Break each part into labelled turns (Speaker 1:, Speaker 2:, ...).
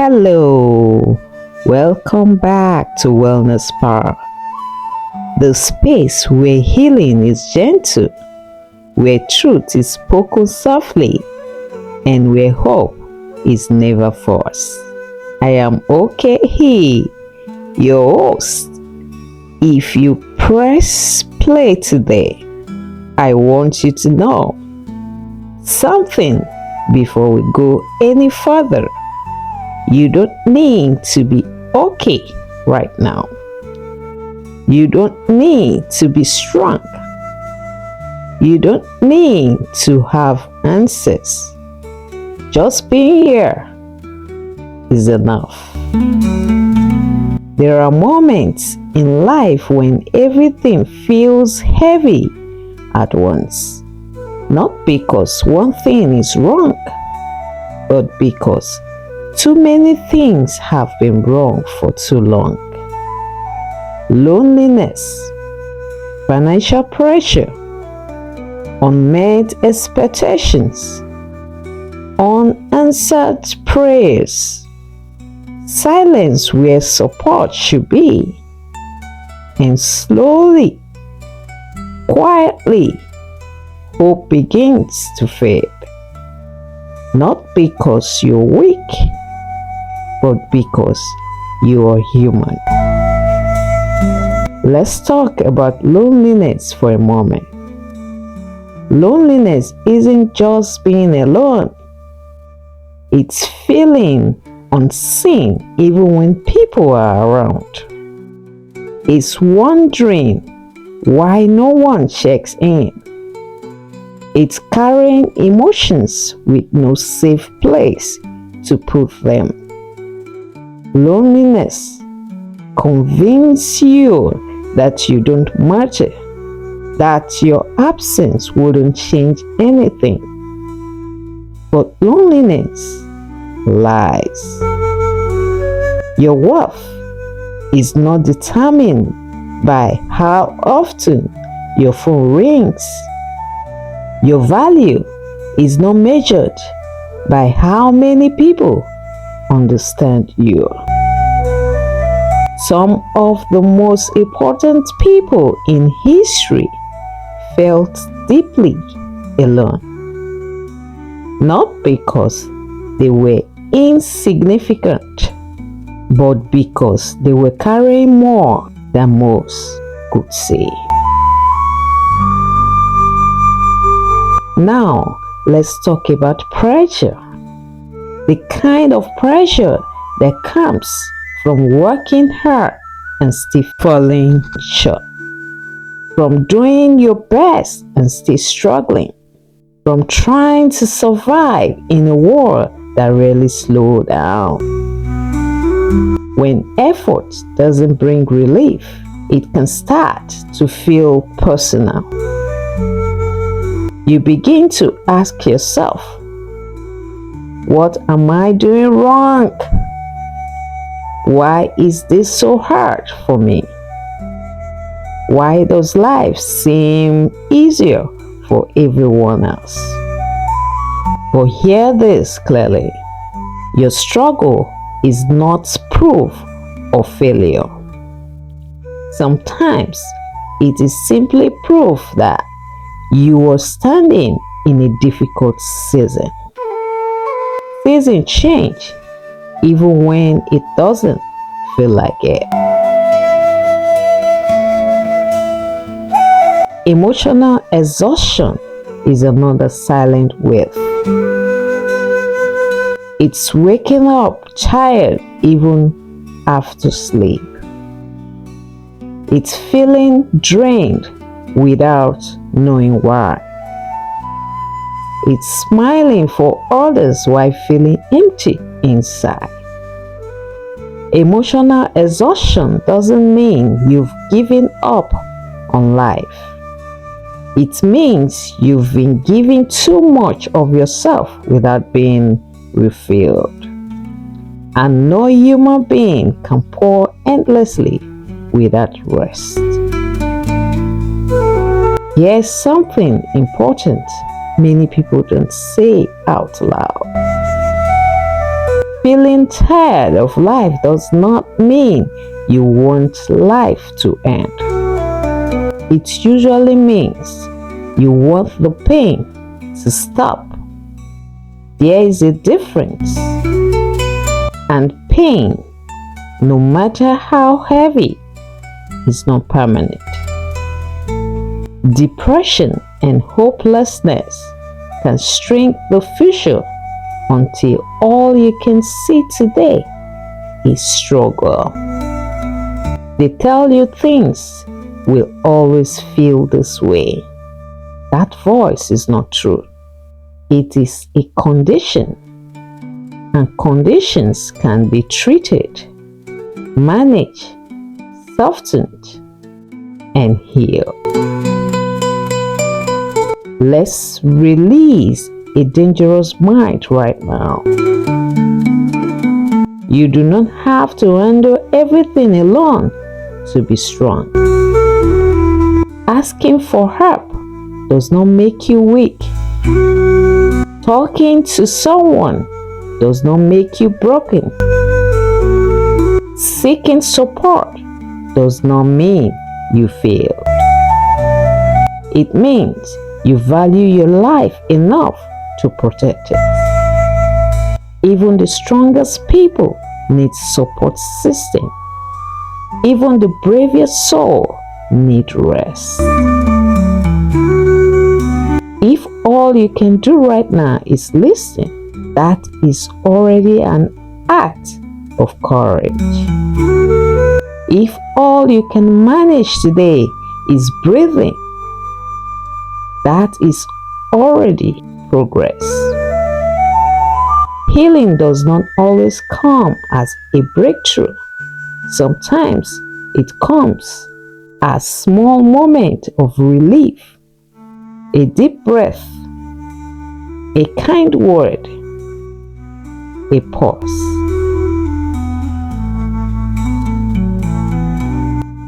Speaker 1: Hello, welcome back to WellnessPals, the space where healing is gentle, where truth is spoken softly, and where hope is never forced. I am okay, your host. If you press play today, I want you to know something before we go any further. You don't need to be okay right now. You don't need to be strong. You don't need to have answers. Just being here is enough. There are moments in life when everything feels heavy at once. Not because one thing is wrong, but because too many things have been wrong for too long. Loneliness, financial pressure, unmet expectations, unanswered prayers, silence where support should be, and slowly, quietly, hope begins to fade. Not because you're weak, but because you are human. Let's talk about loneliness for a moment. Loneliness isn't just being alone. It's feeling unseen even when people are around. It's wondering why no one checks in. It's carrying emotions with no safe place to put them. Loneliness convinces you that you don't matter, that your absence wouldn't change anything. But loneliness lies. Your worth is not determined by how often your phone rings. Your value is not measured by how many people understand you. Some of the most important people in history felt deeply alone. Not because they were insignificant, but because they were carrying more than most could say. Now, let's talk about pressure. The kind of pressure that comes from working hard and still falling short. From doing your best and still struggling. From trying to survive in a world that really slows down. When effort doesn't bring relief, it can start to feel personal. You begin to ask yourself, what am I doing wrong? Why is this so hard for me? Why does life seem easier for everyone else? But hear this clearly. Your struggle is not proof of failure. Sometimes it is simply proof that you are standing in a difficult season. Seasons change even when it doesn't feel like it. Emotional exhaustion is another silent wave. It's waking up tired even after sleep. It's feeling drained without knowing why. It's smiling for others while feeling empty inside. Emotional exhaustion doesn't mean you've given up on life. It means you've been giving too much of yourself without being refilled. And no human being can pour endlessly without rest. Here's something important many people don't say out loud. Feeling tired of life does not mean you want life to end. It usually means you want the pain to stop. There is a difference. And pain, no matter how heavy, is not permanent. Depression and hopelessness can shrink the future until all you can see today is struggle. They tell you things will always feel this way. That voice is not true. It is a condition, and conditions can be treated, managed, softened, and healed. Let's release a dangerous mind right now. You do not have to handle everything alone to be strong. Asking for help does not make you weak. Talking to someone does not make you broken. Seeking support does not mean you failed. It means you value your life enough to protect it. Even the strongest people need support system. Even the bravest soul need rest. If all you can do right now is listen, that is already an act of courage. If all you can manage today is breathing, that is already progress. Healing does not always come as a breakthrough. Sometimes it comes as small moment of relief, a deep breath, a kind word, a pause.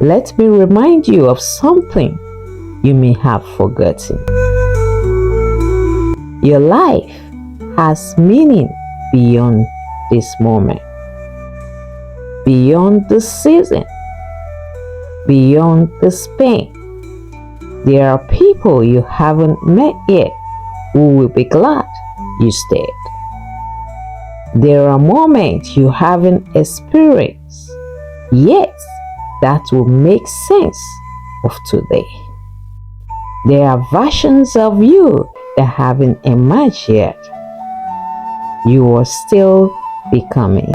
Speaker 1: Let me remind you of something you may have forgotten. Your life has meaning beyond this moment, beyond this season, beyond this pain. There are people you haven't met yet who will be glad you stayed. There are moments you haven't experienced yet that will make sense of today. There are versions of you that haven't emerged yet. You are still becoming.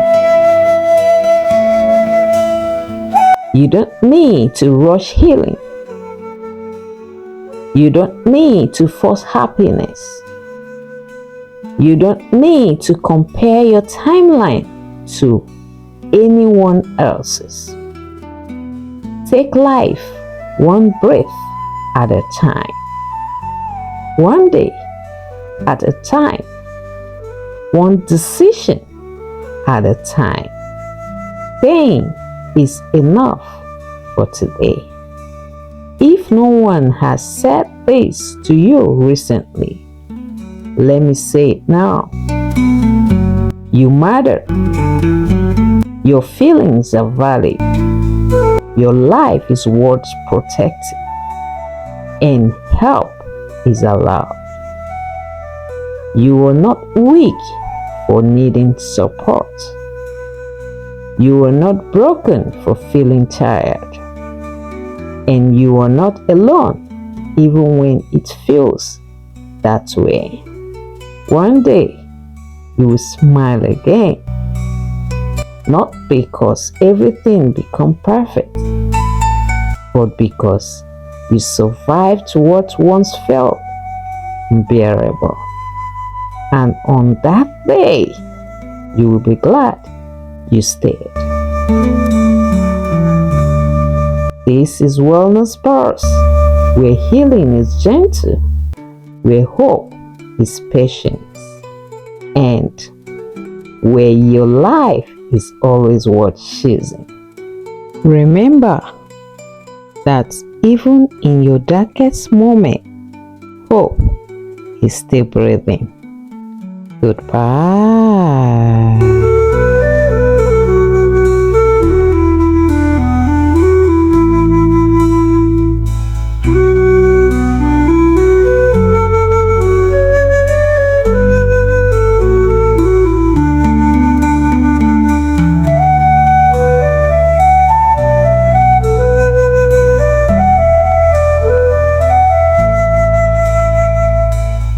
Speaker 1: You don't need to rush healing. You don't need to force happiness. You don't need to compare your timeline to anyone else's. Take life one breath at a time, one day at a time, one decision at a time. Pain is enough for today. If no one has said this to you recently, let me say it now. You matter. Your feelings are valid. Your life is worth protecting, and help is allowed. You are not weak for needing support. You are not broken for feeling tired. And you are not alone even when it feels that way. One day you will smile again. Not because everything become perfect, but because you survived what once felt unbearable. And on that day, you will be glad you stayed. This is WellnessPals, where healing is gentle, where hope is patient, and where your life is always worth choosing. Remember that even in your darkest moment, hope is still breathing. Goodbye.